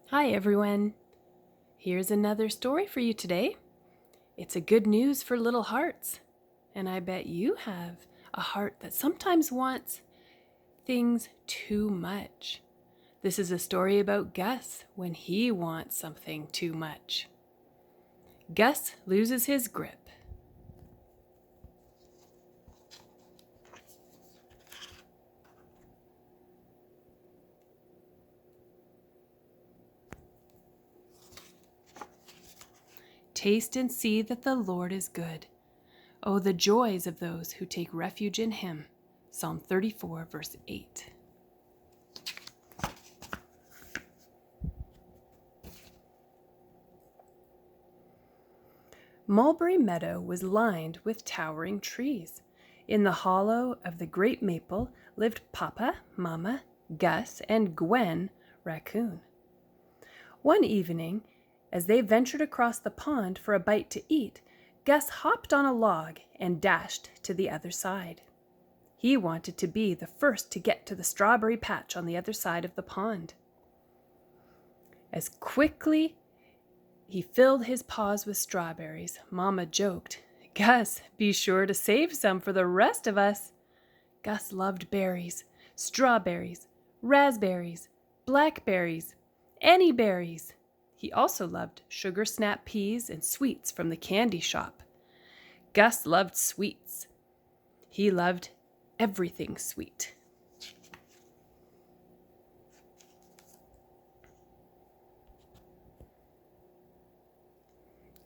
Hi everyone. Here's another story for you today. It's a good news for little hearts, and I bet you have a heart that sometimes wants things too much. This is a story about Gus when he wants something too much. Gus loses his grip. Taste and see that the Lord is good. Oh, the joys of those who take refuge in him. Psalm 34, verse 8. Mulberry Meadow was lined with towering trees. In the hollow of the great maple lived Papa, Mama, Gus, and Gwen Raccoon. One evening, as they ventured across the pond for a bite to eat, Gus hopped on a log and dashed to the other side. He wanted to be the first to get to the strawberry patch on the other side of the pond. As quickly he filled his paws with strawberries, Mama joked, "Gus, be sure to save some for the rest of us." Gus loved berries, strawberries, raspberries, blackberries, any berries. He also loved sugar snap peas and sweets from the candy shop. Gus loved sweets. He loved everything sweet.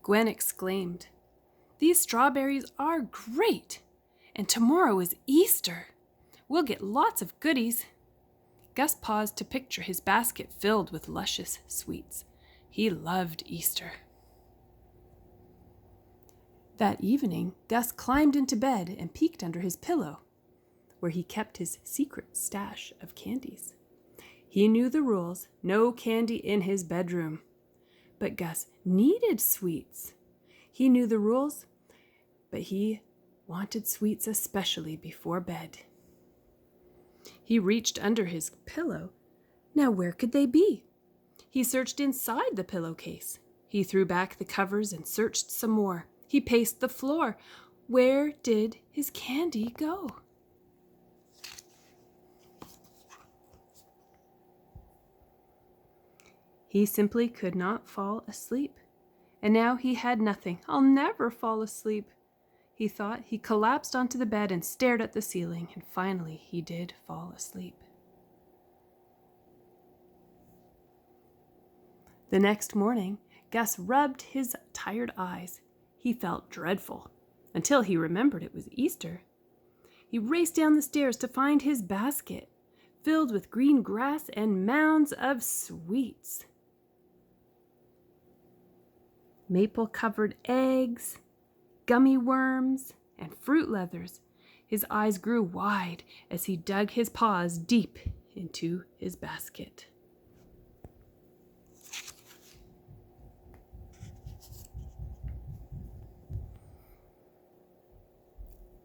Gwen exclaimed, "These strawberries are great! And tomorrow is Easter. We'll get lots of goodies." Gus paused to picture his basket filled with luscious sweets. He loved Easter. That evening, Gus climbed into bed and peeked under his pillow, where he kept his secret stash of candies. He knew the rules: no candy in his bedroom. But Gus needed sweets. He knew the rules, but he wanted sweets especially before bed. He reached under his pillow. Now where could they be? He searched inside the pillowcase. He threw back the covers and searched some more. He paced the floor. Where did his candy go? He simply could not fall asleep. And now he had nothing. "I'll never fall asleep," he thought. He collapsed onto the bed and stared at the ceiling, and finally he did fall asleep. The next morning, Gus rubbed his tired eyes. He felt dreadful, until he remembered it was Easter. He raced down the stairs to find his basket, filled with green grass and mounds of sweets. Maple-covered eggs, gummy worms, and fruit leathers. His eyes grew wide as he dug his paws deep into his basket.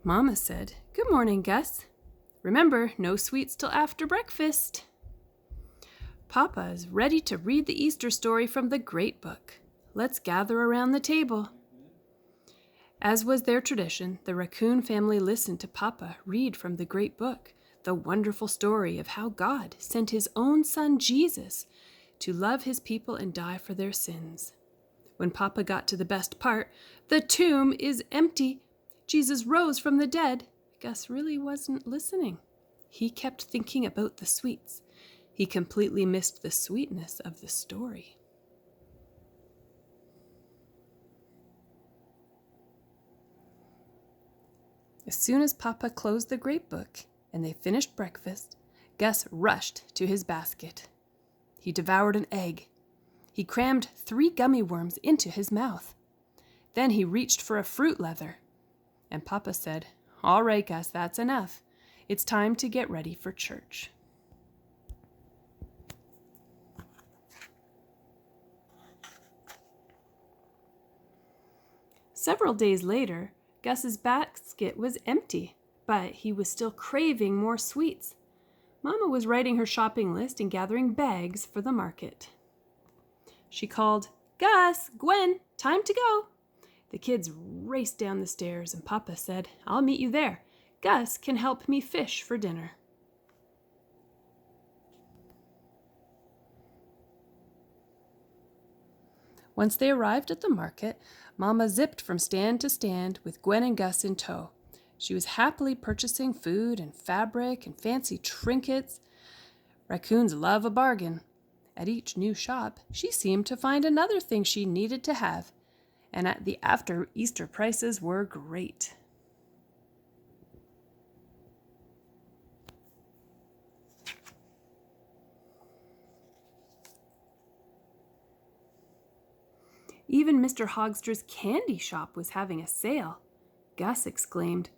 Mama said, "Good morning, Gus. Remember, no sweets till after breakfast." Papa is ready to read the Easter story from the Great Book. Let's gather around the table. As was their tradition, the raccoon family listened to Papa read from the Great Book, the wonderful story of how God sent his own son Jesus to love his people and die for their sins. When Papa got to the best part, "The tomb is empty. Jesus rose from the dead," Gus really wasn't listening. He kept thinking about the sweets. He completely missed the sweetness of the story. As soon as Papa closed the Great Book and they finished breakfast, Gus rushed to his basket. He devoured an egg. He crammed 3 gummy worms into his mouth. Then he reached for a fruit leather. And Papa said, "All right, Gus, that's enough. It's time to get ready for church." Several days later, Gus's basket was empty, but he was still craving more sweets. Mama was writing her shopping list and gathering bags for the market. She called, "Gus, Gwen, time to go." The kids raced down the stairs, and Papa said, "I'll meet you there. Gus can help me fish for dinner." Once they arrived at the market, Mama zipped from stand to stand with Gwen and Gus in tow. She was happily purchasing food and fabric and fancy trinkets. Raccoons love a bargain. At each new shop, she seemed to find another thing she needed to have, and at the after Easter prices were great. Even Mr. Hogster's candy shop was having a sale. Gus exclaimed,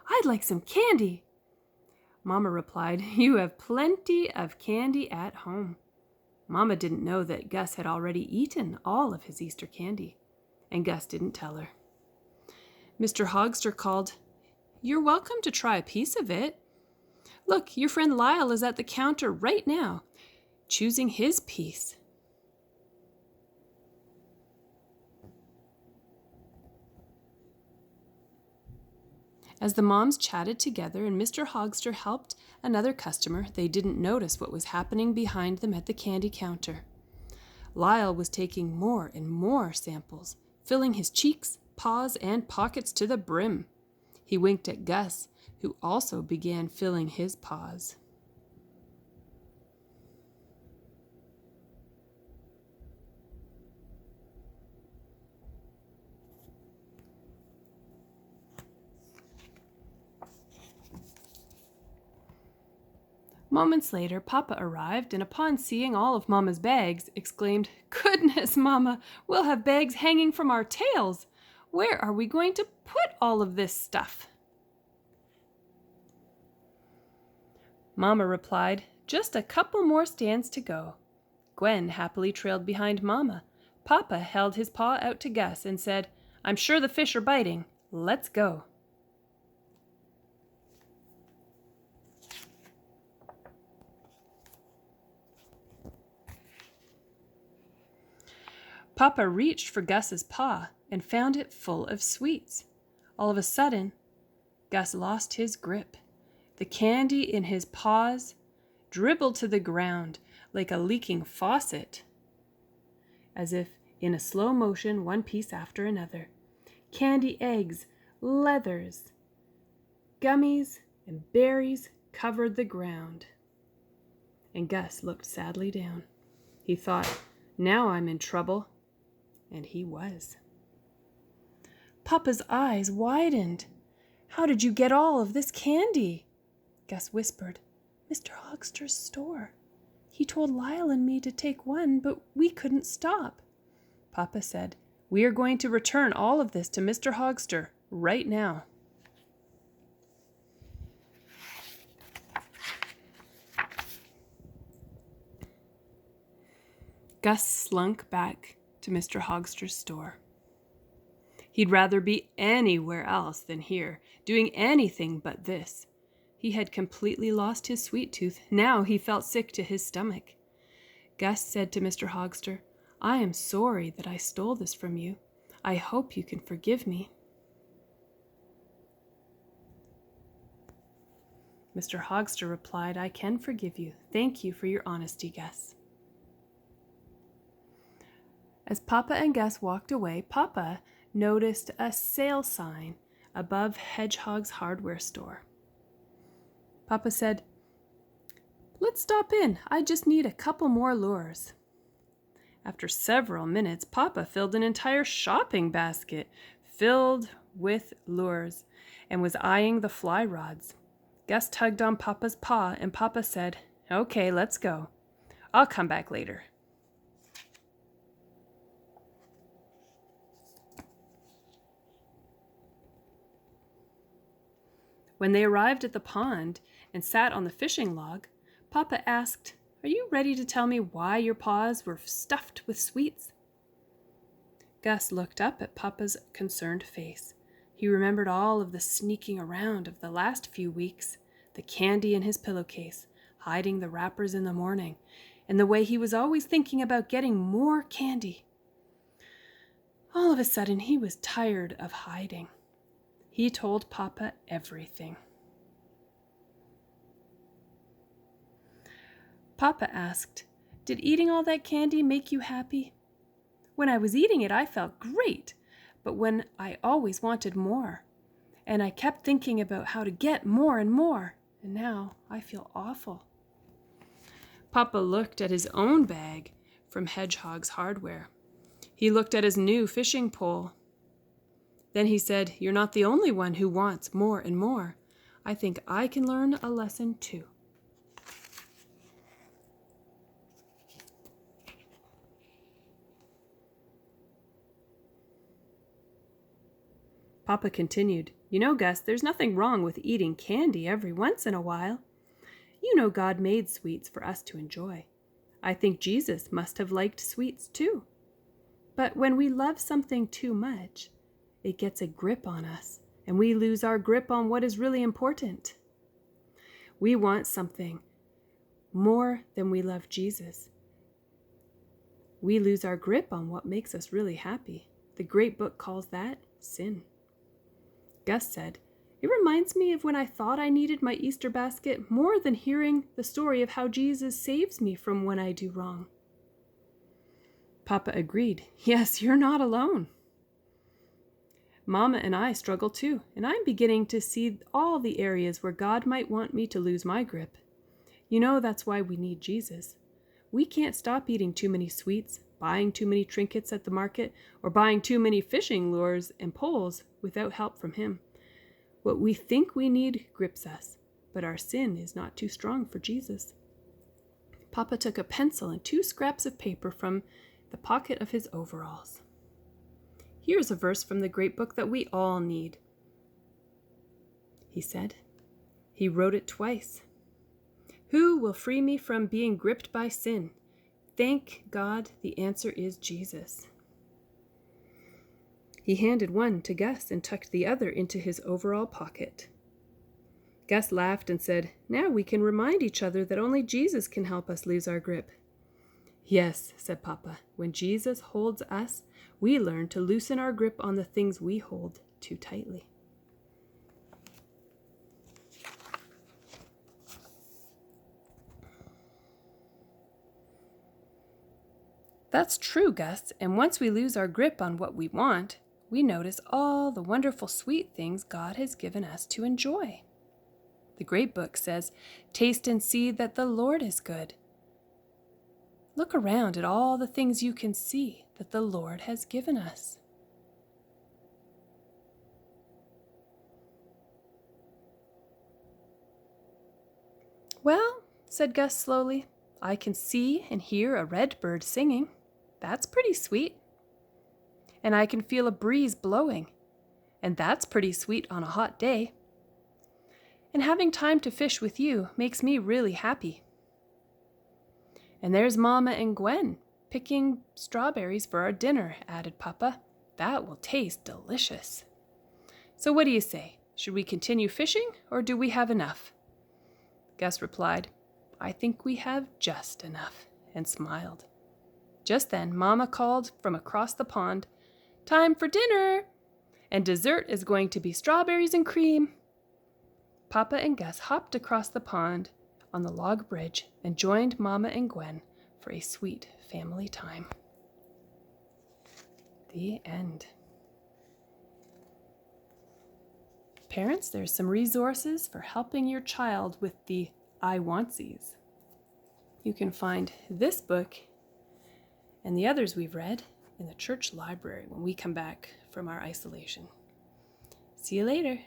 "I'd like some candy." Mama replied, "You have plenty of candy at home." Mama didn't know that Gus had already eaten all of his Easter candy, and Gus didn't tell her. Mr. Hogster called, "You're welcome to try a piece of it. Look, your friend Lyle is at the counter right now, choosing his piece." As the moms chatted together and Mr. Hogster helped another customer, they didn't notice what was happening behind them at the candy counter. Lyle was taking more and more samples, filling his cheeks, paws, and pockets to the brim. He winked at Gus, who also began filling his paws. Moments later, Papa arrived, and upon seeing all of Mama's bags, exclaimed, "Goodness, Mama, we'll have bags hanging from our tails. Where are we going to put all of this stuff?" Mama replied, "Just a couple more stands to go." Gwen happily trailed behind Mama. Papa held his paw out to Gus and said, "I'm sure the fish are biting. Let's go." Papa reached for Gus's paw and found it full of sweets. All of a sudden, Gus lost his grip. The candy in his paws dribbled to the ground like a leaking faucet, as if in a slow motion, one piece after another. Candy eggs, leathers, gummies, and berries covered the ground. And Gus looked sadly down. He thought, "Now I'm in trouble." And he was. Papa's eyes widened. "How did you get all of this candy?" Gus whispered. "Mr. Hogster's store. He told Lyle and me to take one, but we couldn't stop." Papa said, "We are going to return all of this to Mr. Hogster right now." Gus slunk back to Mr. Hogster's store. He'd rather be anywhere else than here, doing anything but this. He had completely lost his sweet tooth. Now he felt sick to his stomach. Gus said to Mr. Hogster, "I am sorry that I stole this from you. I hope you can forgive me." Mr. Hogster replied, "I can forgive you. Thank you for your honesty, Gus." As Papa and Gus walked away, Papa noticed a sale sign above Hedgehog's hardware store. Papa said, "Let's stop in. I just need a couple more lures." After several minutes, Papa filled an entire shopping basket filled with lures and was eyeing the fly rods. Gus tugged on Papa's paw and Papa said, "Okay, let's go. I'll come back later." When they arrived at the pond and sat on the fishing log, Papa asked, "Are you ready to tell me why your paws were stuffed with sweets?" Gus looked up at Papa's concerned face. He remembered all of the sneaking around of the last few weeks, the candy in his pillowcase, hiding the wrappers in the morning, and the way he was always thinking about getting more candy. All of a sudden, he was tired of hiding. He told Papa everything. Papa asked, "Did eating all that candy make you happy?" "When I was eating it, I felt great, but when I always wanted more, and I kept thinking about how to get more and more, and now I feel awful." Papa looked at his own bag from Hedgehog's Hardware. He looked at his new fishing pole. Then he said, "You're not the only one who wants more and more. I think I can learn a lesson too." Papa continued, "You know, Gus, there's nothing wrong with eating candy every once in a while. You know God made sweets for us to enjoy. I think Jesus must have liked sweets too. But when we love something too much, it gets a grip on us, and we lose our grip on what is really important. We want something more than we love Jesus. We lose our grip on what makes us really happy. The great book calls that sin." Gus said, "It reminds me of when I thought I needed my Easter basket more than hearing the story of how Jesus saves me from when I do wrong." Papa agreed. "Yes, you're not alone. Mama and I struggle too, and I'm beginning to see all the areas where God might want me to lose my grip. You know, that's why we need Jesus. We can't stop eating too many sweets, buying too many trinkets at the market, or buying too many fishing lures and poles without help from Him. What we think we need grips us, but our sin is not too strong for Jesus." Papa took a pencil and 2 scraps of paper from the pocket of his overalls. "Here's a verse from the great book that we all need," he said. He wrote it twice. "Who will free me from being gripped by sin? Thank God, the answer is Jesus." He handed one to Gus and tucked the other into his overall pocket. Gus laughed and said, "Now we can remind each other that only Jesus can help us lose our grip." "Yes," said Papa, "when Jesus holds us, we learn to loosen our grip on the things we hold too tightly." That's true, Gus, and once we lose our grip on what we want, we notice all the wonderful sweet things God has given us to enjoy. The great book says, "Taste and see that the Lord is good." Look around at all the things you can see that the Lord has given us. "Well," said Gus slowly, "I can see and hear a red bird singing. That's pretty sweet. And I can feel a breeze blowing, and that's pretty sweet on a hot day. And having time to fish with you makes me really happy. And there's Mama and Gwen picking strawberries for our dinner," added Papa. "That will taste delicious. So what do you say? Should we continue fishing, or do we have enough?" Gus replied, "I think we have just enough," and smiled. Just then, Mama called from across the pond, "Time for dinner! And dessert is going to be strawberries and cream." Papa and Gus hopped across the pond on the log bridge and joined Mama and Gwen for a sweet family time. The end. Parents, there's some resources for helping your child with the I wantsies. You can find this book and the others we've read in the church library when we come back from our isolation. See you later.